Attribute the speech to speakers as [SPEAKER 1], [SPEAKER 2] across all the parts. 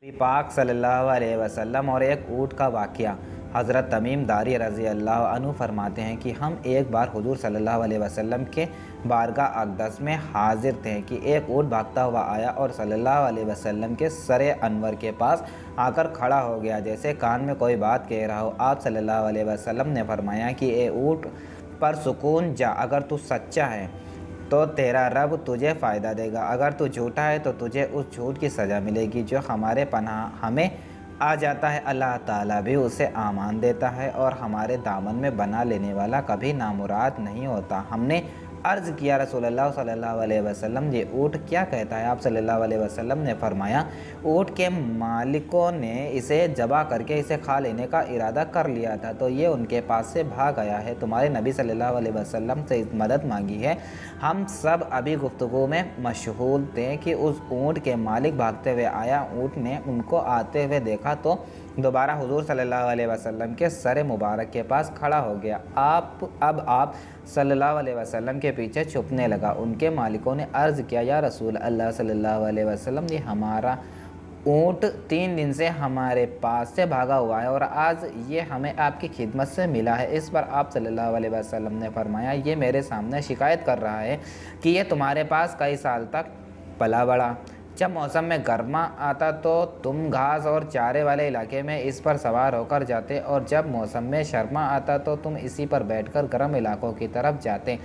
[SPEAKER 1] नबी पाक सल्लल्लाहु अलैहि वसल्लम और एक ऊँट का वाक़या। हज़रत तमीम दारी रज़ी अल्लाह अन्हु फरमाते हैं कि हम एक बार हुज़ूर सल्लल्लाहु अलैहि वसल्लम के बारगाह अक़दस में हाज़िर थे कि एक ऊँट भागता हुआ आया और सल्लल्लाहु अलैहि वसल्लम के सरे अनवर के पास आकर खड़ा हो गया, जैसे कान में कोई बात कह रहा हो। आप सल्लल्लाहु अलैहि वसल्लम ने फरमाया कि ए ऊँट पर सुकून जा, अगर तू सच्चा है तो तेरा रब तुझे फ़ायदा देगा, अगर तू झूठा है तो तुझे उस झूठ की सज़ा मिलेगी जो हमारे पनाह हमें आ जाता है। अल्लाह ताला भी उसे आमान देता है और हमारे दामन में बना लेने वाला कभी नामुराद नहीं होता। हमने अर्ज़ किया रसूलुल्लाह सल्लल्लाहु अलैहि वसल्लम, ये ऊँट क्या कहता है? आप सल्लल्लाहु अलैहि वसल्लम ने फरमाया, ऊँट के मालिकों ने इसे ज़बह करके इसे खा लेने का इरादा कर लिया था, तो ये उनके पास से भाग आया है। तुम्हारे नबी सल्लल्लाहु अलैहि वसल्लम से मदद मांगी है। हम सब अभी गुफ्तगू में मशगूल थे कि उस ऊँट के मालिक भागते हुए आया। ऊँट ने उनको आते हुए देखा तो दोबारा हुजूर सल्लल्लाहु अलैहि वसल्लम के सर मुबारक के पास खड़ा हो गया। आप सल्लल्लाहु अलैहि वसल्लम के पीछे छुपने लगा। उनके मालिकों ने अर्ज़ किया, या रसूल अल्लाह सल्लल्लाहु अलैहि वसल्लम, ये हमारा ऊँट 3 दिन से हमारे पास से भागा हुआ है और आज ये हमें आपकी खिदमत से मिला है। इस पर आप सल्लल्लाहु अलैहि वसल्लम ने फरमाया, ये मेरे सामने शिकायत कर रहा है कि ये तुम्हारे पास कई साल तक पला बढ़ा। जब मौसम में गर्मा आता तो तुम घास और चारे वाले इलाके में इस पर सवार होकर जाते और जब मौसम में शर्मा आता तो तुम इसी पर बैठकर गर्म इलाकों की तरफ जाते।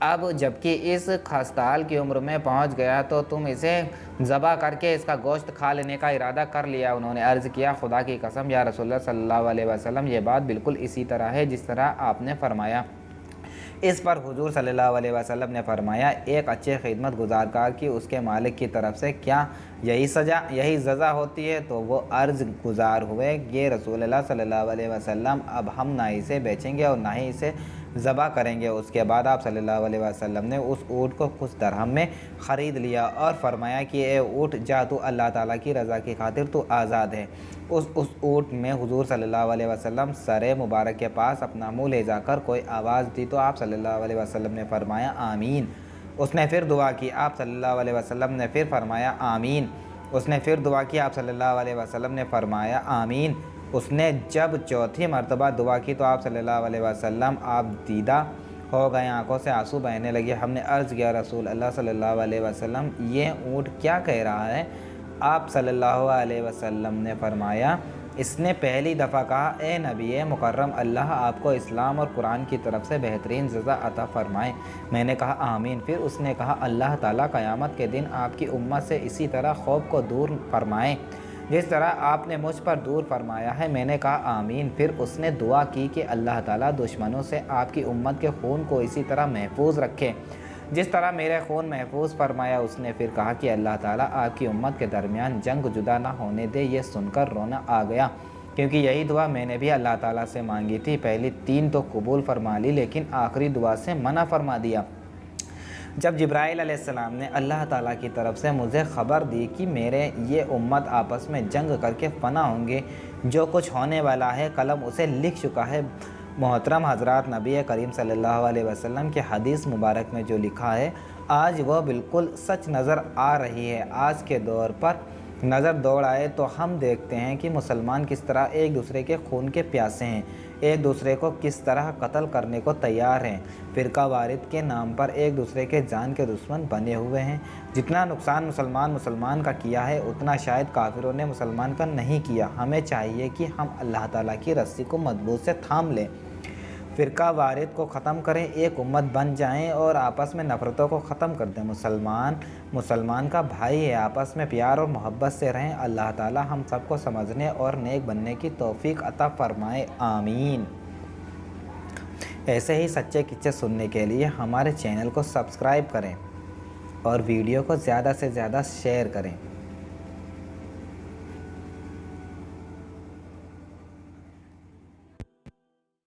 [SPEAKER 1] अब जबकि इस खस्ताल की उम्र में पहुंच गया तो तुम इसे ज़बह करके इसका गोश्त खा लेने का इरादा कर लिया। उन्होंने अर्ज़ किया, खुदा की कसम या रसूलुल्लाह सल्लल्लाहु अलैहि वसल्लम, ये बात बिल्कुल इसी तरह है जिस तरह आपने फरमाया। इस पर हुजूर सल्लल्लाहु अलैहि वसल्लम ने फरमाया, एक अच्छे खिदमत गुजारकार की उसके मालिक की तरफ से क्या यही सज़ा होती है? तो वो अर्ज़ गुज़ार हुए, ये रसूलुल्लाह सल्लल्लाहु अलैहि वसल्लम, अब हम ना इसे बेचेंगे और ना ही इसे ज़बह करेंगे। उसके बाद आप सल्लल्लाहु अलैहि वसल्लम ने उस ऊँट को कुछ दरहम में ख़रीद लिया और फरमाया कि ए ऊँट, जा तू अल्लाह ताला की रज़ा की खातिर तू आज़ाद है। उस ऊँट में हुजूर सल्लल्लाहु अलैहि वसल्लम सरे मुबारक के पास अपना मुँह ले जाकर कोई आवाज़ दी तो आप सल्लल्लाहु अलैहि वसल्लम ने फरमाया, आमीन। उसने फिर दुआ की, आप सल्लल्लाहु अलैहि वसल्लम ने फिर फरमाया, आमीन। उसने फिर दुआ की, आप सल्लल्लाहु अलैहि वसल्लम ने फरमाया, आमीन। उसने जब चौथी मरतबा दुआ की तो आप सल्लल्लाहु अलैहि वसल्लम आप दीदा हो गए, आंखों से आंसू बहने लगे। हमने अर्ज़ किया, रसूल अल्लाह सल्लल्लाहु अलैहि वसल्लम, ये ऊँट क्या कह रहा है? आप सल्लल्लाहु अलैहि वसल्लम ने फरमाया, इसने पहली दफ़ा कहा, ए नबी मुकर्रम, अल्लाह आपको इस्लाम और कुरान की तरफ से बेहतरीन सज़ा अता फ़रमाए। मैंने कहा, आमीन। फिर उसने कहा, अल्लाह ताला क़यामत के दिन आपकी उम्मत से इसी तरह खौफ को दूर फरमाए जिस तरह आपने मुझ पर दूर फरमाया है। मैंने कहा, आमीन। फिर उसने दुआ की कि अल्लाह ताला दुश्मनों से आपकी उम्मत के खून को इसी तरह महफूज रखे जिस तरह मेरे खून महफूज फरमाया। उसने फिर कहा कि अल्लाह ताला आपकी उम्मत के दरमियान जंग जुदा ना होने दे। ये सुनकर रोना आ गया, क्योंकि यही दुआ मैंने भी अल्लाह ताला से मांगी थी। पहली 3 तो कबूल फरमा ली, लेकिन आखिरी दुआ से मना फरमा दिया। जब जिब्राईल अलैहिस्सलाम ने अल्लाह ताला की तरफ से मुझे ख़बर दी कि मेरे ये उम्मत आपस में जंग करके फ़ना होंगे, जो कुछ होने वाला है कलम उसे लिख चुका है। मोहतरम हज़रात, नबी करीम सल्लल्लाहु अलैहि वसल्लम के हदीस मुबारक में जो लिखा है, आज वह बिल्कुल सच नज़र आ रही है। आज के दौर पर नज़र दौड़ाए तो हम देखते हैं कि मुसलमान किस तरह एक दूसरे के खून के प्यासे हैं, एक दूसरे को किस तरह कत्ल करने को तैयार हैं, फ़िरका वारिद के नाम पर एक दूसरे के जान के दुश्मन बने हुए हैं। जितना नुकसान मुसलमान का किया है, उतना शायद काफिरों ने मुसलमान का नहीं किया। हमें चाहिए कि हम अल्लाह ताला की रस्सी को मजबूत से थाम लें, फ़िरका वारिद को ख़त्म करें, एक उम्मत बन जाएं और आपस में नफ़रतों को ख़त्म कर दें। मुसलमान का भाई है, आपस में प्यार और मोहब्बत से रहें। अल्लाह ताला हम सबको समझने और नेक बनने की तौफ़ीक अता फ़रमाए, आमीन। ऐसे ही सच्चे किस्से सुनने के लिए हमारे चैनल को सब्सक्राइब करें और वीडियो को ज़्यादा से ज़्यादा शेयर करें।